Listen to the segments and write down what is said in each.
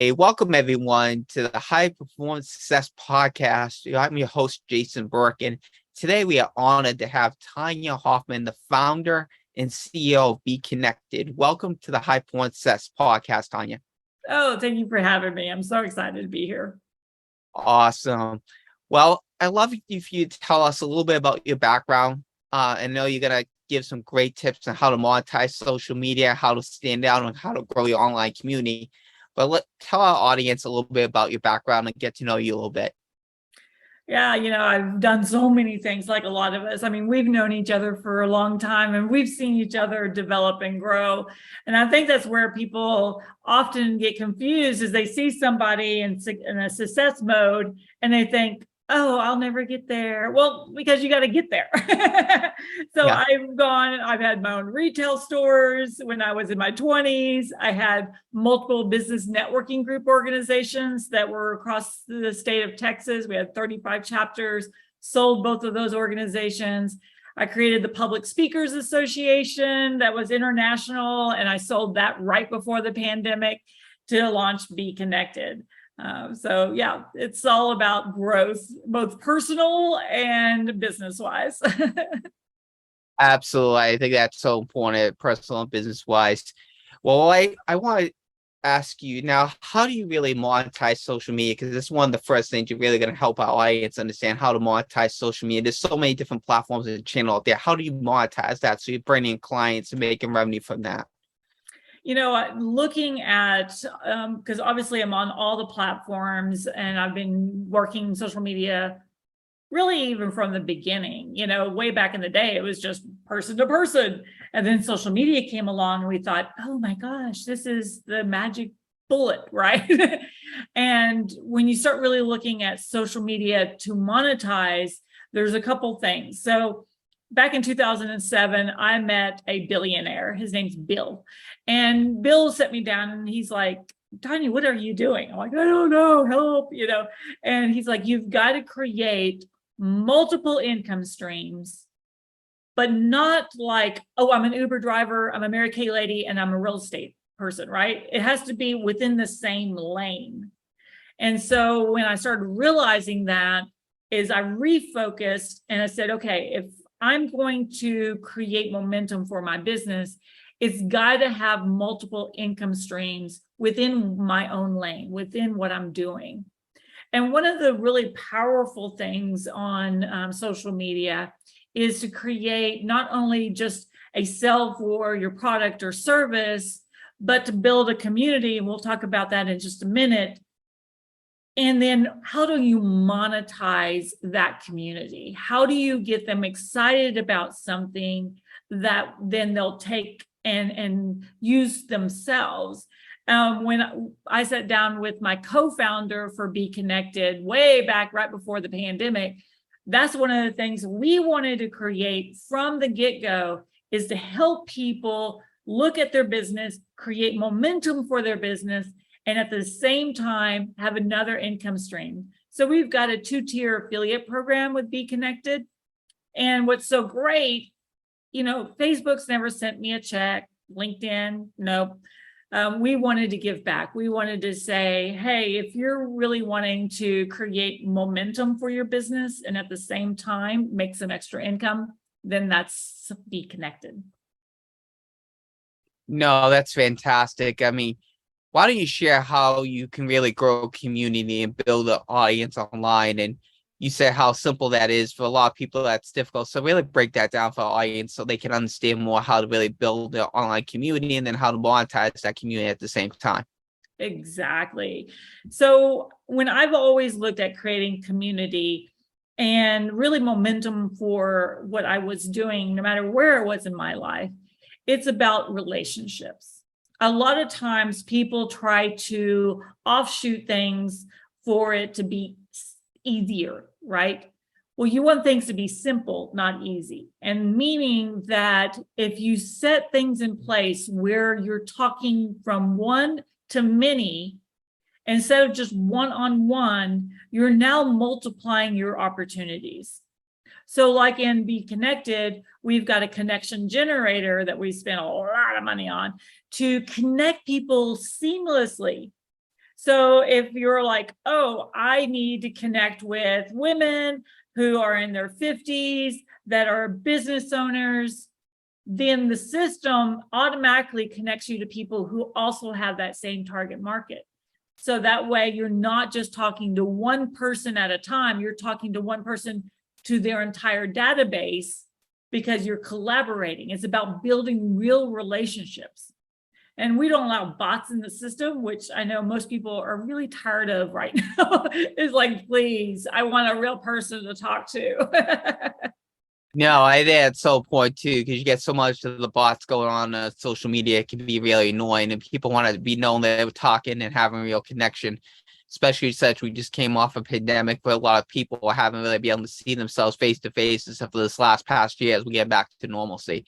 Hey, welcome everyone to the High Performance Success Podcast. I'm your host, Jason Burke, and today we are honored to have Tonya Hoffman, the founder and CEO of BeeKonnected. Welcome to the High Performance Success Podcast, Tonya. Oh, thank you for having me. I'm so excited to be here. Awesome. Well, I'd love if you tell us a little bit about your background. I know you're going to give some great tips on how to monetize social media, how to stand out, and how to grow your online community. But tell our audience a little bit about your background and get to know you a little bit. Yeah, I've done so many things like a lot of us. I mean, we've known each other for a long time and we've seen each other develop and grow. And I think that's where people often get confused is they see somebody in a success mode and they think, oh, I'll never get there. Well, because you got to get there. So Yeah. I've had my own retail stores when I was in my 20s. I had multiple business networking group organizations that were across the state of Texas. We had 35 chapters, sold both of those organizations. I created the Public Speakers Association that was international, and I sold that right before the pandemic to launch BeeKonnected. So yeah, it's all about growth, both personal and business-wise. Absolutely. I think that's so important, personal and business wise. Well, I want to ask you now, how do you really monetize social media? Because this is one of the first things you're really going to help our audience understand how to monetize social media. There's so many different platforms and channels out there. How do you monetize that? So you're bringing in clients and making revenue from that. Looking at, because obviously I'm on all the platforms and I've been working social media really even from the beginning. Way back in the day, it was just person to person. And then social media came along and we thought, oh my gosh, this is the magic bullet, right? And when you start really looking at social media to monetize, there's a couple things. So back in 2007, I met a billionaire. His name's Bill. And Bill sat me down and he's like, Tonya, what are you doing? I'm like, I don't know, help, And he's like, you've got to create multiple income streams, but not like, oh, I'm an Uber driver, I'm a Mary Kay lady, and I'm a real estate person, right? It has to be within the same lane. And so when I started realizing that, is I refocused and I said, okay, if I'm going to create momentum for my business, it's got to have multiple income streams within my own lane, within what I'm doing. And one of the really powerful things on social media is to create not only just a sell for your product or service, but to build a community. And we'll talk about that in just a minute. And then how do you monetize that community? How do you get them excited about something that then they'll take and use themselves? When I sat down with my co-founder for BeeKonnected way back right before the pandemic, that's one of the things we wanted to create from the get-go is to help people look at their business, create momentum for their business, and at the same time have another income stream. So we've got a 2-tier affiliate program with BeeKonnected. And what's so great, Facebook's never sent me a check, LinkedIn, nope. We wanted to give back. We wanted to say, hey, if you're really wanting to create momentum for your business and at the same time make some extra income, then that's BeeKonnected. No, that's fantastic. I mean, why don't you share how you can really grow a community and build an audience online? And you said how simple that is for a lot of people. That's difficult. So really break that down for our audience so they can understand more how to really build their online community and then how to monetize that community at the same time. Exactly. So when I've always looked at creating community and really momentum for what I was doing, no matter where it was in my life, it's about relationships. A lot of times people try to offshoot things for it to be easier, right? Well, you want things to be simple, not easy. And meaning that if you set things in place where you're talking from one to many, instead of just one-on-one, you're now multiplying your opportunities. So like in BeeKonnected, we've got a connection generator that we spent a lot of money on to connect people seamlessly. So if you're like, oh, I need to connect with women who are in their 50s that are business owners, then the system automatically connects you to people who also have that same target market. So that way you're not just talking to one person at a time, you're talking to one person to their entire database because you're collaborating. It's about building real relationships. And we don't allow bots in the system, which I know most people are really tired of right now. It's like, please, I want a real person to talk to. No, I think that's so important too, because you get so much of the bots going on social media. It can be really annoying, and people want to be known that they're talking and having a real connection. Especially since we just came off a pandemic, but a lot of people haven't really been able to see themselves face to face except for this last past year as we get back to normalcy.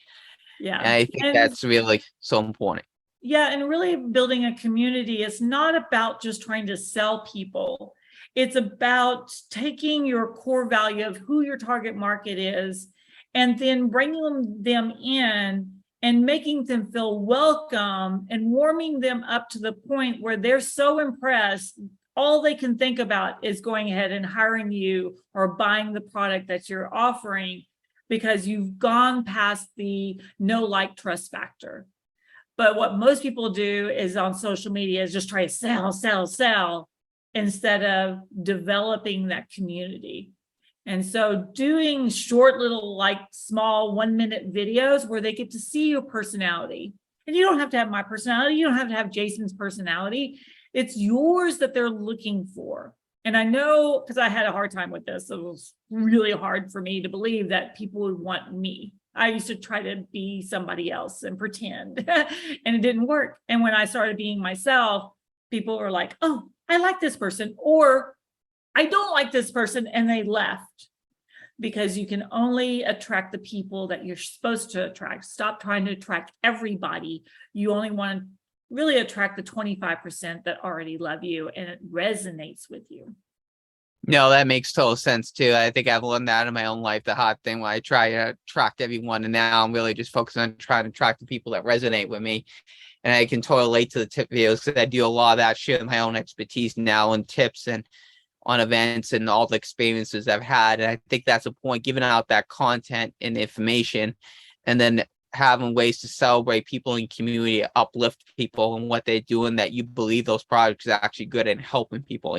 And Yeah. I think that's really so important. Yeah, and really building a community is not about just trying to sell people. It's about taking your core value of who your target market is and then bringing them in and making them feel welcome and warming them up to the point where they're so impressed, all they can think about is going ahead and hiring you or buying the product that you're offering because you've gone past the know, like, trust factor. But what most people do is on social media is just try to sell instead of developing that community. And so doing short little, like, small 1-minute videos where they get to see your personality. And you don't have to have my personality. You don't have to have Jason's personality. It's yours that they're looking for. And I know, because I had a hard time with this, it was really hard for me to believe that people would want me. I used to try to be somebody else and pretend, and it didn't work. And when I started being myself, people were like, oh, I like this person, or I don't like this person, and they left. Because you can only attract the people that you're supposed to attract. Stop trying to attract everybody. You only want to really attract the 25% that already love you and it resonates with you. No, that makes total sense too. I think I've learned that in my own life, the hot thing when I try to attract everyone. And now I'm really just focusing on trying to attract the people that resonate with me. And I can totally relate to the tip videos because I do a lot of that, share my own expertise now and tips and on events and all the experiences I've had. And I think that's a point, giving out that content and information, and then having ways to celebrate people in community, uplift people and what they're doing, that you believe those products are actually good and helping people,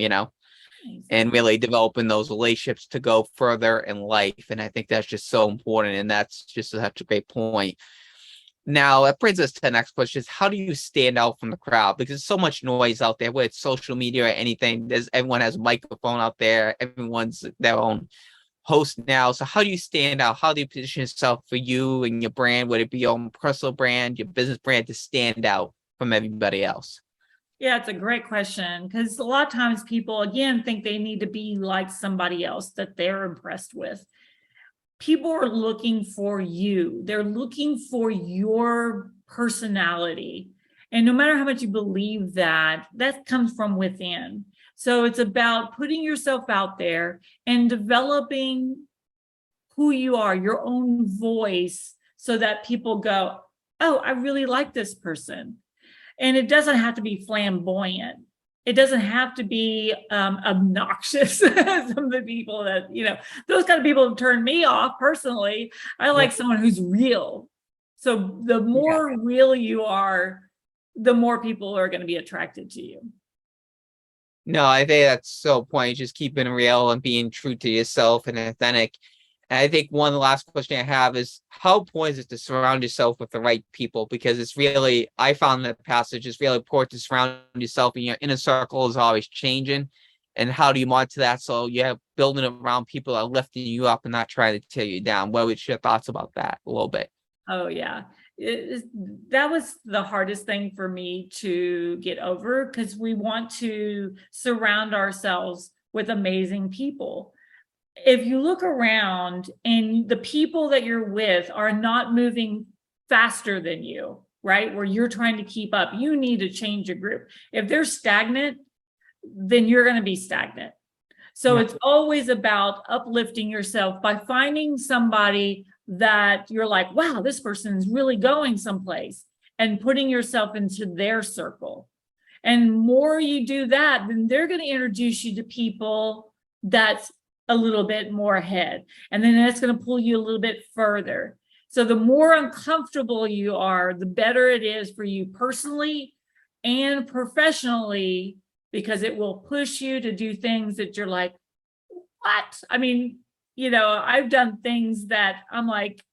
and really developing those relationships to go further in life. And I think that's just so important. And that's just such a great point. Now, that brings us to the next question is, how do you stand out from the crowd? Because there's so much noise out there, whether it's social media or anything. Everyone has a microphone out there. Everyone's their own host now. So how do you stand out? How do you position yourself for you and your brand, whether it be your own personal brand, your business brand, to stand out from everybody else? Yeah, it's a great question, because a lot of times people, again, think they need to be like somebody else that they're impressed with. People are looking for you. They're looking for your personality. And no matter how much you believe that, that comes from within. So it's about putting yourself out there and developing who you are, your own voice, so that people go, oh, I really like this person. And it doesn't have to be flamboyant. It doesn't have to be obnoxious. Some of the people that, those kind of people turn me off personally. I like someone who's real. So the more real you are, the more people are going to be attracted to you. No, I think that's so point. Just keeping real and being true to yourself and authentic. And I think one of the last question I have is, how important is it to surround yourself with the right people? Because it's really, I found that passage is really important to surround yourself, and your inner circle is always changing. And how do you monitor that? So you have building around people that are lifting you up and not trying to tear you down. What was your thoughts about that a little bit? Oh, yeah. That was the hardest thing for me to get over, because we want to surround ourselves with amazing people. If you look around and the people that you're with are not moving faster than you, right, where you're trying to keep up, you need to change your group. If they're stagnant, then you're going to be stagnant. So it's always about uplifting yourself by finding somebody that you're like, wow, this person's really going someplace, and putting yourself into their circle. And more you do that, then they're going to introduce you to people that's a little bit more ahead. And then that's going to pull you a little bit further. So the more uncomfortable you are, the better it is for you personally and professionally, because it will push you to do things that you're like, what? I mean, I've done things that I'm like,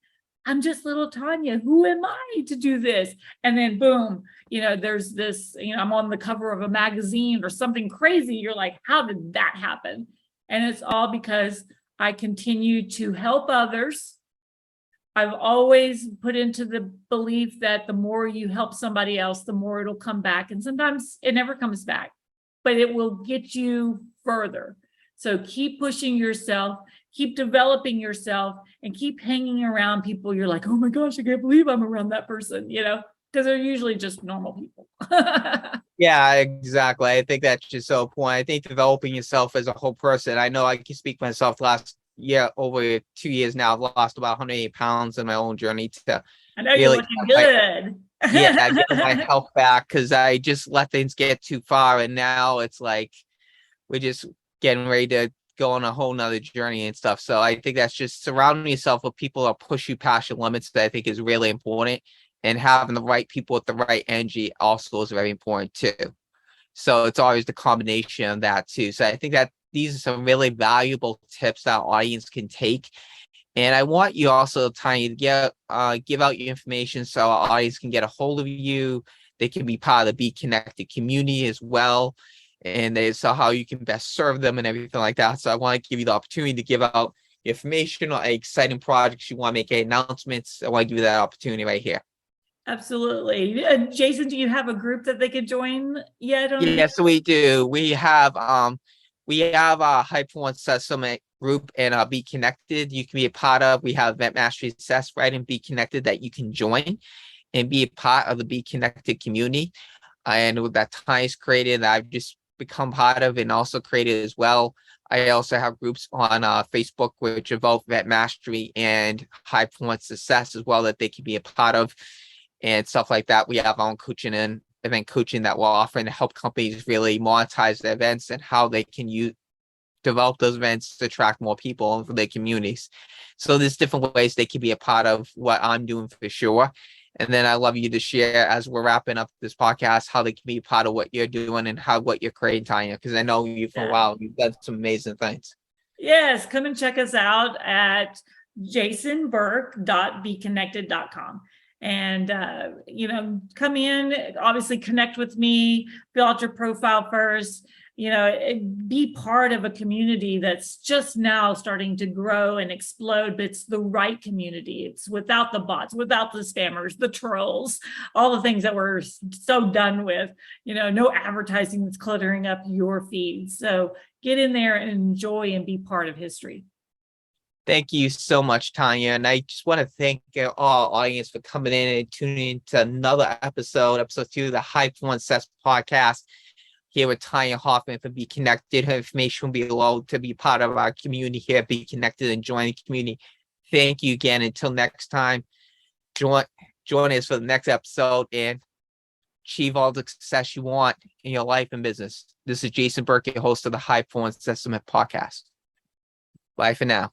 I'm just little Tonya. Who am I to do this? And then boom, there's this, I'm on the cover of a magazine or something crazy. You're like, how did that happen? And it's all because I continue to help others. I've always put into the belief that the more you help somebody else, the more it'll come back. And sometimes it never comes back, but it will get you further. So keep pushing yourself, keep developing yourself, and keep hanging around people. You're like, oh my gosh, I can't believe I'm around that person, because they're usually just normal people. Yeah, exactly. I think that's just so important. I think developing yourself as a whole person. I know I can speak for myself. Last year, over 2 years now, I've lost about 108 pounds in my own journey to I know you're really looking good. get my health back, because I just let things get too far, and now it's like we're just getting ready to go on a whole nother journey and stuff. So I think that's just surrounding yourself with people that push you past your limits, that I think is really important. And having the right people with the right energy also is very important too. So it's always the combination of that too. So I think that these are some really valuable tips that our audience can take. And I want you also, Tanya, to give out your information so our audience can get a hold of you. They can be part of the BeeKonnected community as well. And they saw how you can best serve them and everything like that. So I want to give you the opportunity to give out information or exciting projects you want to make, announcements. I want to give you that opportunity right here. Absolutely. Jason, do you have a group that they could join yet? Yes, we do. We have a High Performance Summit group and BeeKonnected you can be a part of. We have Event Mastery Success right in BeeKonnected that you can join and be a part of the BeeKonnected community. And with that Ties created, I've just become part of and also created as well. I also have groups on Facebook which involve Event Mastery and High Performance Success as well that they can be a part of and stuff like that. We have our own coaching and event coaching that we're offering to help companies really monetize their events and how they can develop those events to attract more people for their communities. So there's different ways they can be a part of what I'm doing for sure. And then I love you to share as we're wrapping up this podcast, how they can be a part of what you're doing and what you're creating, Tanya, because I know you for a while. You've done some amazing things. Yes, come and check us out at jasonburke.beekonnected.com. And, come in, obviously connect with me, fill out your profile first, be part of a community that's just now starting to grow and explode, but it's the right community. It's without the bots, without the spammers, the trolls, all the things that we're so done with, no advertising that's cluttering up your feed. So get in there and enjoy and be part of history. Thank you so much, Tanya. And I just want to thank our audience for coming in and tuning in to another episode 2 of the High Performance Success podcast here with Tonya Hoffman for BeeKonnected. Her information will be below to be part of our community here at BeeKonnected and join the community. Thank you again. Until next time, join us for the next episode and achieve all the success you want in your life and business. This is Jason Burke, host of the High Performance Success Summit podcast. Bye for now.